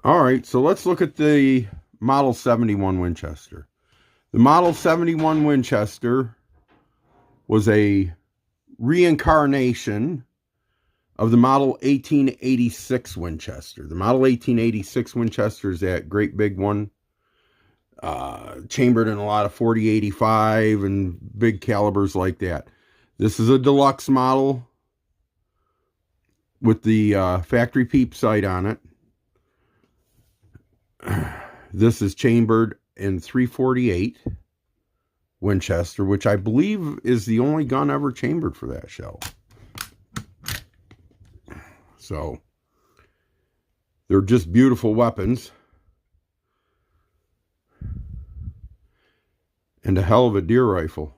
All right, so let's look at the Model 71 Winchester. The Model 71 Winchester was a reincarnation of the Model 1886 Winchester. The Model 1886 Winchester is that great big one, chambered in a lot of 40-85 and big calibers like that. This is a deluxe model with the factory peep sight on it. This is chambered in 348 Winchester, which I believe is the only gun ever chambered for that shell. So they're just beautiful weapons. And a hell of a deer rifle.